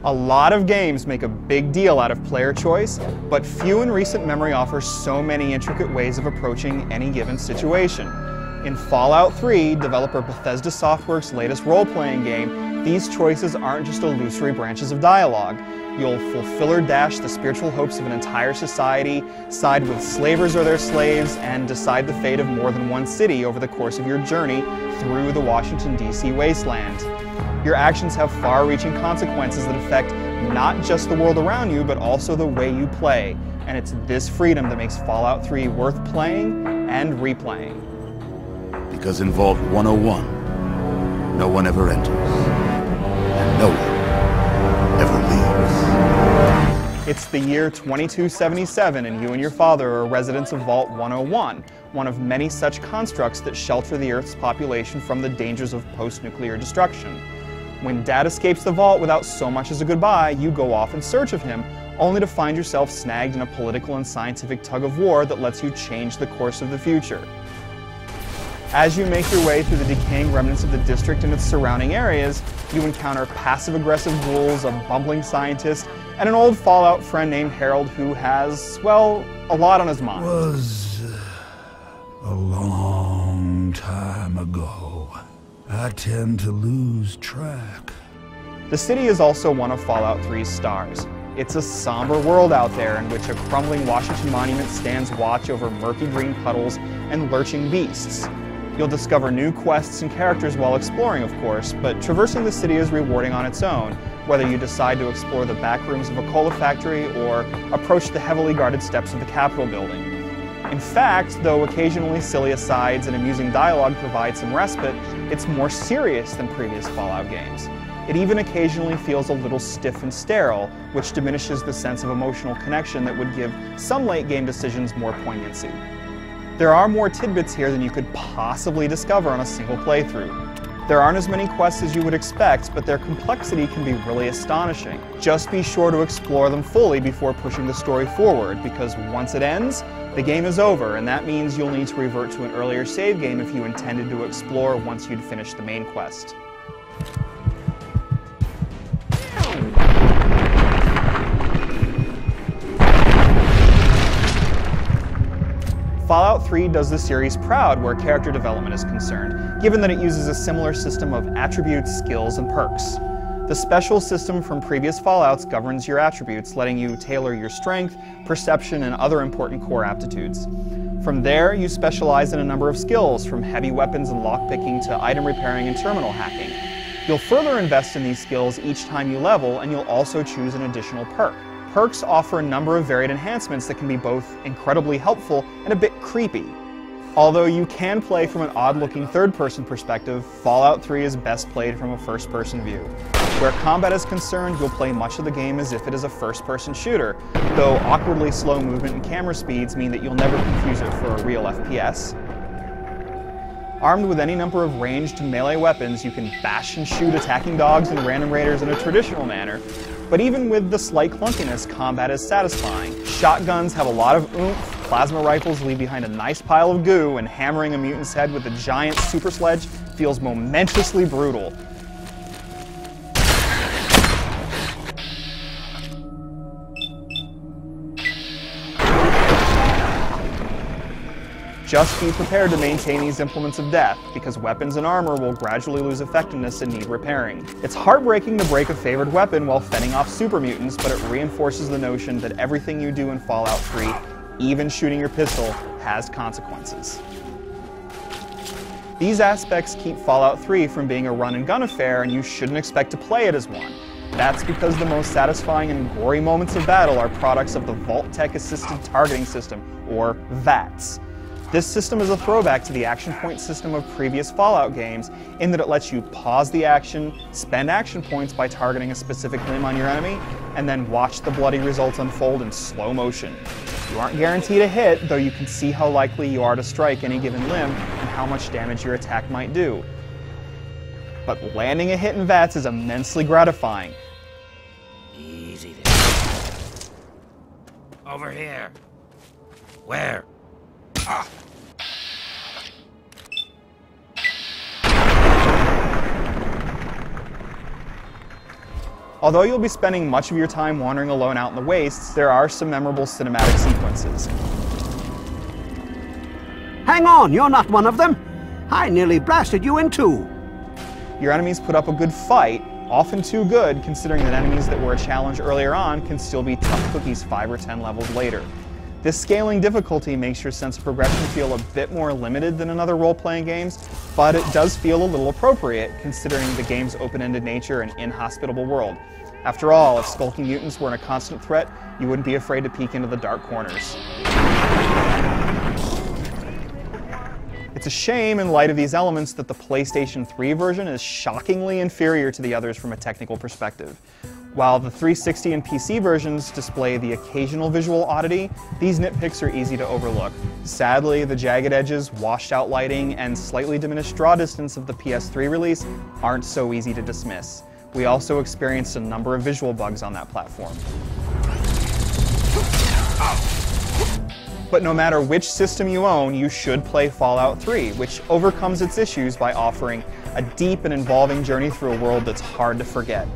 A lot of games make a big deal out of player choice, but few in recent memory offer so many intricate ways of approaching any given situation. In Fallout 3, developer Bethesda Softworks' latest role-playing game, these choices aren't just illusory branches of dialogue. You'll fulfill or dash the spiritual hopes of an entire society, side with slavers or their slaves, and decide the fate of more than one city over the course of your journey through the Washington, D.C. wasteland. Your actions have far-reaching consequences that affect not just the world around you, but also the way you play. And it's this freedom that makes Fallout 3 worth playing and replaying. Because in Vault 101, no one ever enters, and no one ever leaves. It's the year 2277, and you and your father are residents of Vault 101, one of many such constructs that shelter the Earth's population from the dangers of post-nuclear destruction. When Dad escapes the vault without so much as a goodbye, you go off in search of him, only to find yourself snagged in a political and scientific tug-of-war that lets you change the course of the future. As you make your way through the decaying remnants of the district and its surrounding areas, you encounter passive-aggressive ghouls, a bumbling scientist, and an old Fallout friend named Harold who has, well, a lot on his mind. It was a long time ago. I tend to lose track. The city is also one of Fallout 3's stars. It's a somber world out there in which a crumbling Washington monument stands watch over murky green puddles and lurching beasts. You'll discover new quests and characters while exploring, of course, but traversing the city is rewarding on its own, whether you decide to explore the back rooms of a cola factory or approach the heavily guarded steps of the Capitol building. In fact, though occasionally silly asides and amusing dialogue provide some respite, it's more serious than previous Fallout games. It even occasionally feels a little stiff and sterile, which diminishes the sense of emotional connection that would give some late game decisions more poignancy. There are more tidbits here than you could possibly discover on a single playthrough. There aren't as many quests as you would expect, but their complexity can be really astonishing. Just be sure to explore them fully before pushing the story forward, because once it ends, the game is over, and that means you'll need to revert to an earlier save game if you intended to explore once you'd finished the main quest. Fallout 3 does the series proud where character development is concerned, given that it uses a similar system of attributes, skills, and perks. The special system from previous Fallouts governs your attributes, letting you tailor your strength, perception, and other important core aptitudes. From there, you specialize in a number of skills, from heavy weapons and lockpicking to item repairing and terminal hacking. You'll further invest in these skills each time you level, and you'll also choose an additional perk. Perks offer a number of varied enhancements that can be both incredibly helpful and a bit creepy. Although you can play from an odd-looking third-person perspective, Fallout 3 is best played from a first-person view. Where combat is concerned, you'll play much of the game as if it is a first-person shooter, though awkwardly slow movement and camera speeds mean that you'll never confuse it for a real FPS. Armed with any number of ranged melee weapons, you can bash and shoot attacking dogs and random raiders in a traditional manner, but even with the slight clunkiness, combat is satisfying. Shotguns have a lot of oomph, plasma rifles leave behind a nice pile of goo, and hammering a mutant's head with a giant super sledge feels momentously brutal. Just be prepared to maintain these implements of death, because weapons and armor will gradually lose effectiveness and need repairing. It's heartbreaking to break a favored weapon while fending off super mutants, but it reinforces the notion that everything you do in Fallout 3, even shooting your pistol, has consequences. These aspects keep Fallout 3 from being a run-and-gun affair, and you shouldn't expect to play it as one. That's because the most satisfying and gory moments of battle are products of the Vault-Tec Assisted Targeting System, or VATS. This system is a throwback to the action point system of previous Fallout games in that it lets you pause the action, spend action points by targeting a specific limb on your enemy, and then watch the bloody results unfold in slow motion. You aren't guaranteed a hit, though you can see how likely you are to strike any given limb and how much damage your attack might do. But landing a hit in VATS is immensely gratifying. Easy there. Over here. Where? Ah. Although you'll be spending much of your time wandering alone out in the wastes, there are some memorable cinematic sequences. Hang on, you're not one of them. I nearly blasted you in two. Your enemies put up a good fight, often too good considering that enemies that were a challenge earlier on can still be tough cookies 5 or 10 levels later. This scaling difficulty makes your sense of progression feel a bit more limited than in other role-playing games, but it does feel a little appropriate considering the game's open-ended nature and inhospitable world. After all, if skulking mutants weren't a constant threat, you wouldn't be afraid to peek into the dark corners. It's a shame in light of these elements that the PlayStation 3 version is shockingly inferior to the others from a technical perspective. While the 360 and PC versions display the occasional visual oddity, these nitpicks are easy to overlook. Sadly, the jagged edges, washed out lighting, and slightly diminished draw distance of the PS3 release aren't so easy to dismiss. We also experienced a number of visual bugs on that platform. But no matter which system you own, you should play Fallout 3, which overcomes its issues by offering a deep and involving journey through a world that's hard to forget.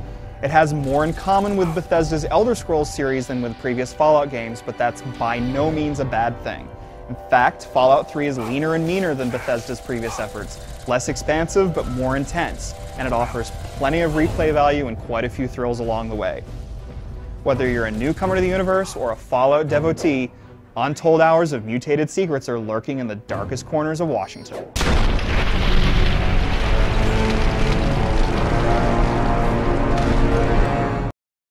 It has more in common with Bethesda's Elder Scrolls series than with previous Fallout games, but that's by no means a bad thing. In fact, Fallout 3 is leaner and meaner than Bethesda's previous efforts, less expansive but more intense, and it offers plenty of replay value and quite a few thrills along the way. Whether you're a newcomer to the universe or a Fallout devotee, untold hours of mutated secrets are lurking in the darkest corners of Washington.